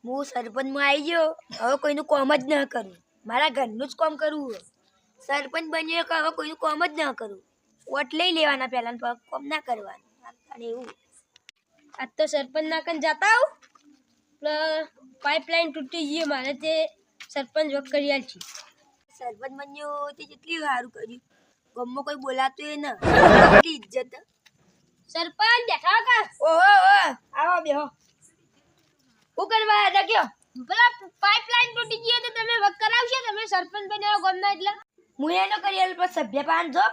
હું સરપંચમાં આવી ગયો. હવે કોઈનું કોમ જ ન કરું. મારા ઘરનું જ કોમ કરવું. સરપંચ બન્યો કે હવે કોઈનું કોમ જ ન કરું. વોટ લઈ લેવાના પહેલાં કોમ ના કરવાનું. અને એવું આજ તો સરપંચ ના કન જતા આવું. પાઇપલાઇન તૂટી ગઈ મારે તે સરપંચ વખત કરી આલ છે. સરપંચ બન્યો તે કેટલી સારું કર્યું. ગામમાં કોઈ બોલાતું એ ના કેટલી ઇજ્જત. સરપંચ દેખાવ કા? ઓહો આવો બેહો. હું કરવા હતા કયો? પેલા પાઇપલાઇન તૂટી ગઈ તો તમે વક કરાવશો? તમે સરપંચ બન્યા ગામના એટલે હું એનો કરી આલ પર સભ્ય પાન જો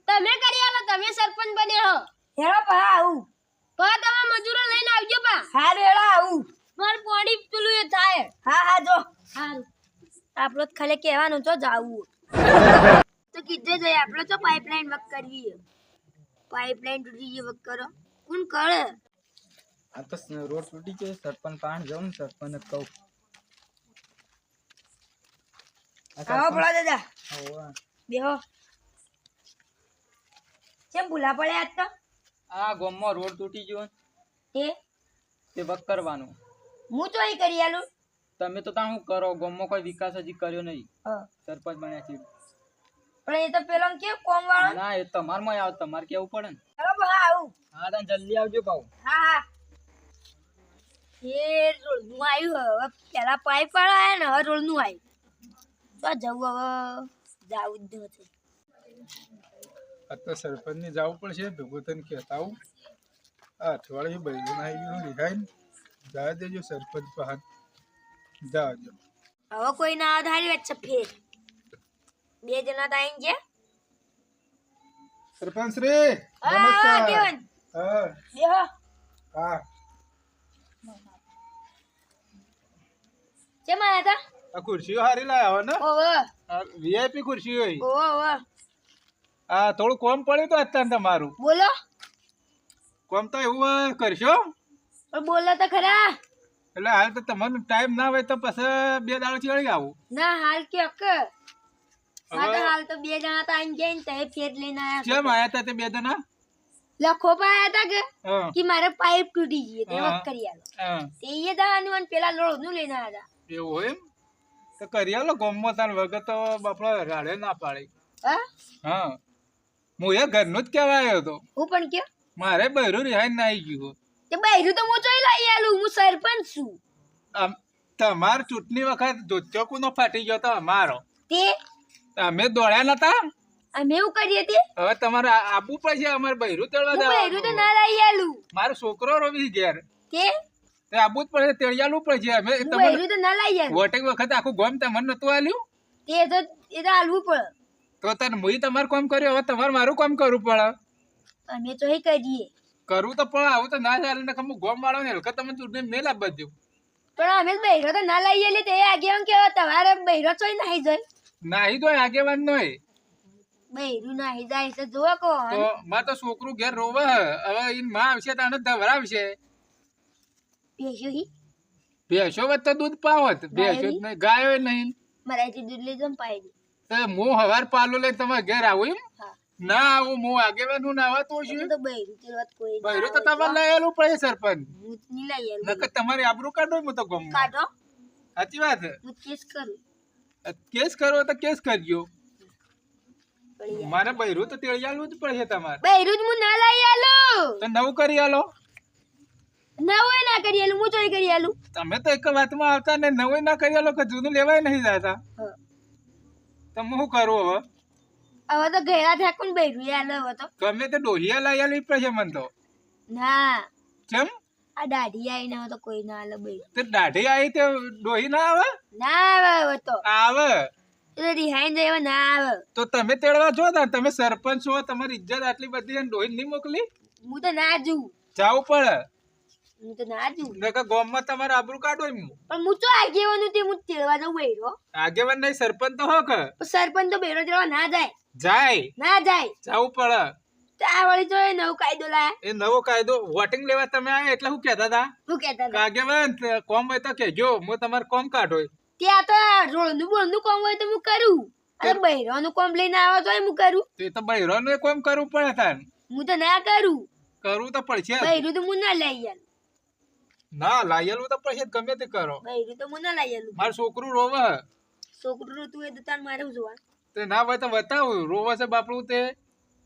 તમે કરી આલો. તમે સરપંચ બન્યા હો હેરો પા આવું પા તમે મજૂરો લઈને આવજો પા. હા રેડા આવું. માર પોડી પેલું એ થાય. હા જો હારું. આપણો ખાલી કહેવાનું તો જાવું તો કીધે જાય. આપણે તો પાઇપલાઇન વક કરવી. પાઇપલાઇન તૂટી ગઈ વક કરો કોણ કરે? આ તો રોડ તૂટી ગયો. સરપંચ પાણ જાઉં ને સરપંચ કહું. આવો બોલા દાદા બેહો. કેમ ભૂલા પડ્યા આજ તો? આ ગામમાં રોડ તૂટી ગયો તે વક કરવાનું. હું તો અહીં કરી આલું. તમે તો શું કરો? ગામમાં કોઈ વિકાસ હજી કર્યો નહીં. સરપંચ બન્યા છે પણ એ તો પેલો કે કોમ વાળો ના એ તમારમાં આવ. તમારે કેવું પડે ને. ચલો હા આવું. હા તમે જલ્દી આવજો પાઉ. હા એ રોડ નું આવ્યું. હવે પેલા પાઇપ વાળા આયા ને હવે રોડ નું આવ્યું. તો જવું હવે જાવું જ નથી. આ તો સરપંચ ને જવું પડશે. ભેગું થઈને કહેતા આવું. આ અઠવાડિયે બૈરું આવી ગયું રિહાઈને જવા દેજો સરપંચ પાસે. જવા દો હવે કોઈ ના આધારી વચ્ચે ફેર બે જણા તો આઈને ગયા. સરપંચ શ્રી હા કેવન હા બેહો. હા કેમ આયા તા? આ ખુરશીઓ હારી લાયા હો ને. ઓવે વીઆઈપી ખુરશી હોય. ઓવે આ થોડું કોમ પડ્યું તો અત્યારે તમારું. બોલો. કોમ તો એવું કરશો પણ બોલો તો ખરા. એટલે હાલ તો તમારો ટાઈમ ના હોય તો પછી 2 દાડા ચડી આવું. ના હાલ કે અક હાલ તો બે જણા તો આઈને ગયા ને તે ફેર લઈને આયા. કેમ આયા તા તે 2 જણા? લખો પાયા તા હા કે મારે પાઇપ તૂટી ગઈ તે હા. વખત કરી આલો. હા તે એ દાવાનું અને પેલા લોડ નું લઈને આયા તા. એવું હોય એમ તો કરી આલો. ગામમાં તાર વગર તો બાપડો રાડે ના પાડે. હા હા હું એ ઘરનું જ કહેવા આવ્યો હતો. હું પણ કે મારે બૈરું રિહાઈ ના આવી ગયું. તે બૈરું તો હું જોઈ લઈ આલું. હું સરપંચ છું. તમાર ચૂંટણી વખત ધોત્યોકુનો ફાટી ગયો તો અમારો. તે અમે દોડ્યા નતા. અમે એવું કરીએ તે હવે તમારે આપવું પડશે. અમારે બૈરું તેડવા હું બૈરું તો ના લઈ આલું. મારો છોકરો રોવી ઘેર તે તે આપવું જ પડશે. તેડિયાલું પડશે. અમે હું તમારે બૈરું તો ના લઈ આલું. વોટિંગ વખત આખું ગામ તમને નતું આલ્યું. એ તો હાલવું પડે. તો તને મુઈ તમારું કામ કર્યું. હવે તમારે મારું કામ કરવું પડે. અમે તો એ કરીએ કરવું તો પડે. આવું તો ના ચાલે ને. હું ગામ વાળો ને હલકા તમે ચૂંટણી મેલ આપવા દઉં. પણ અમે બૈરો તો ના લઈ આલી. તે આગેવાન કેવા તમારે બૈરો ચોઈ નાહી જાય. નાહી તો આગેવાન નોય બૈરું નાહી જાય છે જોવો કોણ. તો માં તો છોકરું ઘેર રોવે. હવે ઈન માં આવશે તાને ધવરાવશે. ભેંસ્યો હી ભેંસો વત તો દૂધ પાવત. ભેંસો જ નહીં ગાયો નહીં. મરાઈથી દૂધ લઈ જમ પાઈ દે. તો હું હવાર પાલું લઈને તમારે ઘેર આવું એમ? હા ના આવું. હું આગેવાનું ના આવા તો અમે શું તો બૈરું તે વાત કોઈ બૈરું તો તમારે લઈ આલું પડે સરપંચ. હું ની લઈ આલું. નકર તમારી આબરૂ કાઢો. હું તો ગમ કાઢો સાચી વાત. હું કેસ કરું. કેસ કરવો તો કેસ કરજો. પડી જાય. મારે બૈરું તો તેડિયાલું જ પડશે તમારે. બૈરું જ હું ના લઈ આલું. તો નવું કરી આલો. ના હોય ના કરી આલું. હું ચોઈ કરી આલું. તમે તો એક વાતમાં આવતા ને નવું ના કરી આલો કે જૂનું લેવાય નહીં જતા. હા. તમે શું કરવું હવે? હવે તો ઘેરા થયા કોણ બૈરું આલે. હવે તો ગમે તે ડોહિયા લઈ આલી પડશે મને તો. ના કેમ? આ દાઢી આવીને હવે તો કોઈ ના આલે બૈરું. તે દાઢી આવી તે ડોહી ના આવે? ના આવે હવે તો. આવે એટલે રિહાઈ જાય ના આવે. તો તમે તેડવા છો ને. તમે સરપંચ છો. તમારી ઇજ્જત આટલી બધી ડોહી નહીં મોકલી. હું તો ના જઉં. જાવું પડે. હું તો ના જઉં. નકર ગામમાં તમારે આબરૂ કાઢો એમ. પણ હું તો આગેવાનું તે હું તેડવા જઉં બૈરો. આગેવાન નહીં સરપંચ તો હો કે પણ સરપંચ તો બૈરો તેડવા ના જાય. જાય. ના જાય. જાવું પડે. તો આ વળી તો એ નવો કાયદો લાયા. એ નવો કાયદો વોટિંગ લેવા તમે આયા એટલે શું કહેતા હતા? શું કહેતા હતા? આગેવાન કોમ હોય તો કહેજો. હું તમારે કોમ કાઢો. ત્યાં તો રોડનું બોળનું કામ હોય તો હું કરું. અને બૈરાનું કામ લઈને આવો તો હું કરું. તે તો બૈરાનું કોમ કરવું પડે તાન. હું તો ના કરું. કરવું તો પડશે. બૈરું તો હું ના લઈ આલું. ના લાયેલું તો પછી ગમે તે કરો બૈરું તો મને લઈ આલું મારું છોકરું રોવે છોકરું તું એ તો તાર મારે જોવા તે ના હોય તો બતાવું રોવે છે બાપડું તે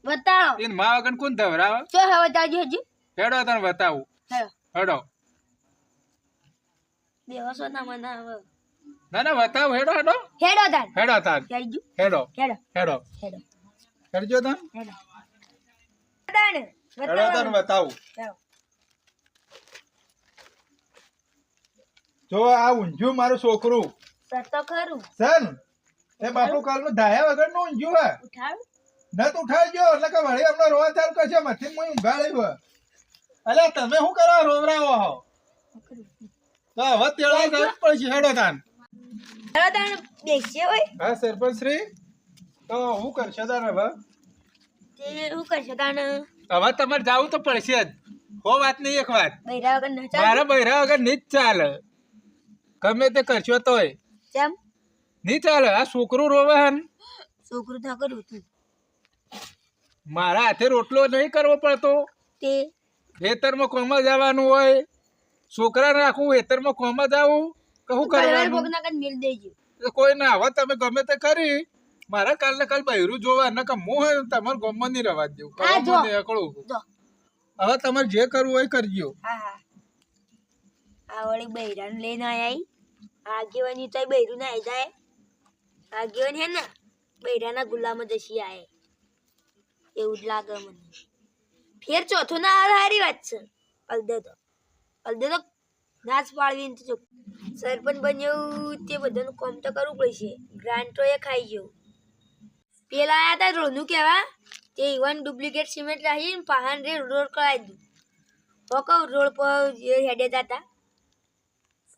બતાવો એને મા વગર કોણ ધવરાવે ચો હવે તાજી હજી હેડો તને બતાવું હેડો હેડો બેહસો ના મને હવે ના ના બતાવું હેડો હેડો હેડો તાર હેડો તાર હેડજો હેડો હેડો હેડો હેડો હેડજો તને હેડો તાણ હેડો તને બતાવું હેડો જો આ ઊંઝું મારું છોકરું સર તો ખરું સન એ બાપુ કાલનું ધાયા વગર નું ઊંઝું હે ઉઠાડ નત ઉઠાડજો એટલે કે વળી હમણાં રોવા ચાલુ કરશે મથી હું ઊંઘા લઈ અલે તમે શું કરો રોવરાવો હો તો હવે તેડવા જવું જ પડશે હેડો તાન હેડો તાણ બેસીએ હોય હા સરપંચ શ્રી તો હું કરશે તાન હવે તે શું કરશો તાણ હવે તમારે જાવું તો પડશે જ હો વાત નહીં એક વાત બૈરા વગર ન ચાલ મારા બૈરા વગર નહીં જ ચાલે ગમે તે કરશો તોય કેમ નહીં ચાલે આ છોકરું રોવે હન છોકરું તો કરું તું મારા હાથે રોટલો નહીં કરવો પડતો તે ખેતરમાં કોમમાં જવાનું હોય છોકરા રાખવું ખેતરમાં કોમમાં જવું કહું કરવાનું ભોગના કન મેલ દેજો કોઈ ના હવે તમે ગમે તે કરી મારા કાલ ને કાલ બૈરું જોવા ન કે હું હોય તમારે ગમમાં નહીં રવા દેવું એકડું જો હવે તમારે જે કરવું હોય કરજો હા હા આ વળી બૈરાને લઈને આયા આગેવાની તો બૈરું ના આવી જાય આગેવાની હે ને બૈરાના ગુલામ જશી આય એવું જ લાગે મને ફેર ચોથો ના આવે સારી વાત છે અલદે તો નાચ પાડવી તો સરપંચ બન્યું તે બધાનું કામ તો કરવું પડશે ગ્રાન્ટો એ ખાઈ ગયો પેલા આયા હતા રોનું કહેવા તે ઇવન ડુપ્લિકેટ સિમેન્ટ રાખીને પહાણ રે રોડ કરાવી દીધું હોકો રોડ પર હેડે જતા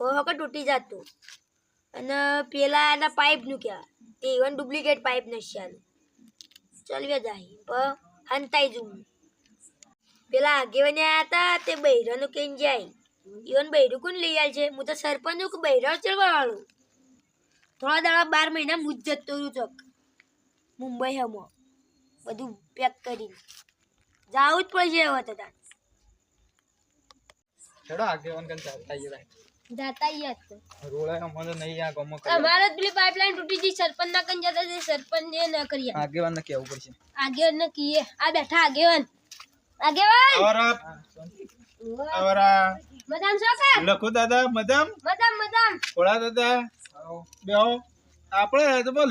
હોકો તૂટી જતો અને પેલા એના પાઇપનું કહેવા તે ઇવન ડુપ્લિકેટ પાઇપ નથી આલું ચલવે જાય પણ હંતાઈ જવું પેલા આગેવાની આવ્યા હતા તે બૈરાનું કહીને જાય ઇવન બૈરું કોણ લઈ આવે છે હું તો સરપંચ કે બૈરા ચડવા વાળું થોડા દાડા 12 મહિના મુજ જતો રહ્યું ચોક મુંબઈ હમો બધું પેક કરીને જાવું જ પડશે હવે તો તાર હેડો આગેવાન કન ચાલતા જરા જાતા યાદ તો રોળા મને નહીં આ ગમો અમારે પેલી પાઇપલાઇન તૂટી ગઈ સરપંચ ના કન જતા તે સરપંચ ને ન કરીયા આગેવાન ને કેવું પડશે આગેવાન ને કીએ આ બેઠા આગેવાન આવરા મજામ છો કે લખો દાદા મજામ ઓળા દાદા બેહો આપણે તો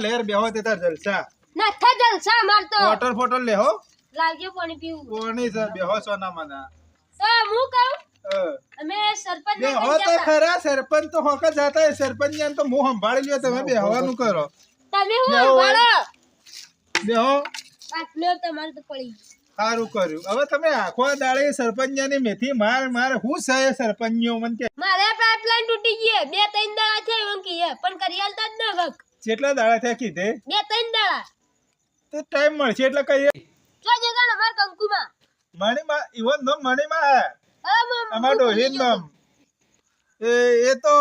લેર બેહો તે તાર જલસા ના થા જલસા માર તો વોટર ફોટર લેહો લાવજો પાણી પીવું કોની સર બેહો સોના મના તો હું કહું અમે સરપંચ ના બેહો તો ખરા સરપંચ તો હોક જાતા હે સરપંચ ને તો મું સંભાળી લ્યો તમે બેહવાનું કરો તમે હું ભાળો બેહો આટલો તમારે તો પડી સારું કર્યું હવે તમે આખો દાડે સરપંચની મેથી માર હું છે સરપંચનો મન કે મારે પાઇપલાઇન તૂટી ગઈ 2-3 દાડા છે એમ કીએ પણ કરી આલતા જ ન વક કેટલા દાડા થયા કીધે 2-3 દાડા તો ટાઈમ મળશે એટલે કહીએ જો જગાણ અમાર કંકુમાં મણીમાં ઈવન નો મણીમાં અમાર ડોહીન નામ એ તો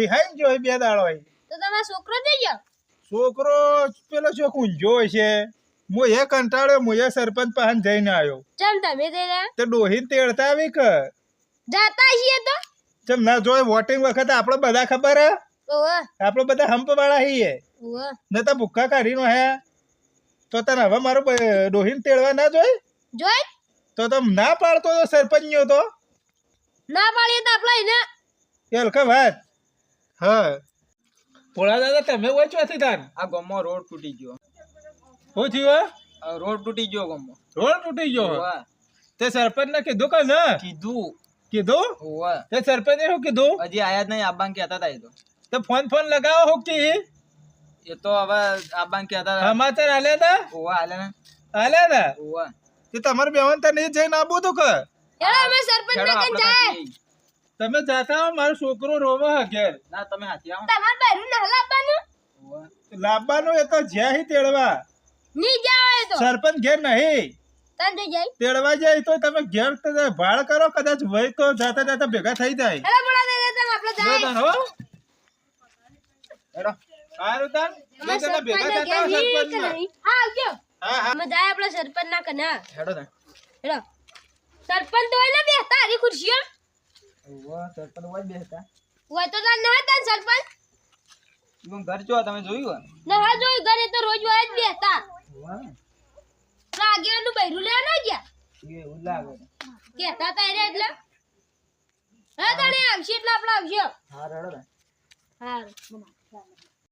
રિહાઈ જોઈ 2 દાડો હોય તો તમારો છોકરો થઈ ગયો છોકરો પેલો છોક ઊંઝો છે હું એ કંટાળ્યો હું એ સરપંચ પાસે જઈને આવ્યો ચમ તમે જઈને તો ડોહીન તેડતા આવી કે જાતા છીએ તો ચમ ના જોય વોટિંગ વખત આપણે બધા ખબર હે ઓવે આપણે બધા હંપ વાળા છીએ ઓવે ન તો ભૂક્કા કાઢીનો હે તો તને હવે મારું ડોહીન તેડવા ના જોઈ તો તમ ના પાડતો તો સરપંચનો તો ના પાડીએ તો આપણે એને એલકા વાત હા પોળા દાદા તમે ઓછવાથી તાન આ ગમો રોડ તૂટી ગયો શું થયું આ રોડ તૂટી ગયો ગમો રોડ તૂટી ગયો હોવા તે સરપંચ ને કીધું કે ના કીધું હોવા તે સરપંચે શું કીધું હજી આયા જ નહીં આબાન કહેતા હતા એ તો ફોન લગાવો હું કી એ તો હવે આબાન કહેતા હતા સમાચાર આલ્યા તા હોવા આલ્યા તા હોવા તે તમારે બેવાન તો નહીં જઈને આવું તો કે હેડો અમે સરપંચ ને કન જાય તમે જાતા હો મારો છોકરો રોવા ઘેર ના તમે હાથી આવો તમાર બહેરું ના લાવવાનું હોવા લાવવાનું એ તો જ્યાં હી તેડવા ની જાવ એ તો સરપંચ ઘેર નહીં તાન જઈ જાય તેડવા જાય તો તમે ઘેર તો ભાળ કરો કદાચ વય તો જાતા ભેગા થઈ જાય હેડો બોલા દે તમે આપણે જાય હો હેડો સારું તાન અમે તમે ભેગા સરપંચ થતા હો કે સરપંચ નહીં હા આવજો હા અમે જાય આપણે સરપંચ ના કના હેડો ને હેડો સરપંચ તો હોય ને બેહતા હરી ખુરશીઓ સરપંચ હોય બેસતા હોય તો તાર ના હતા ને સરપંચ તું ઘર જો તમે જોયું ના હા જોયું ઘરે તો રોજ હોય જ બેસતા હોય આગેવાનું બૈરું લેવા ના ગયા એવું લાગે કહેતા તા એને એટલે હા તને આવશે એટલે આપણે આવશે હા રડો હા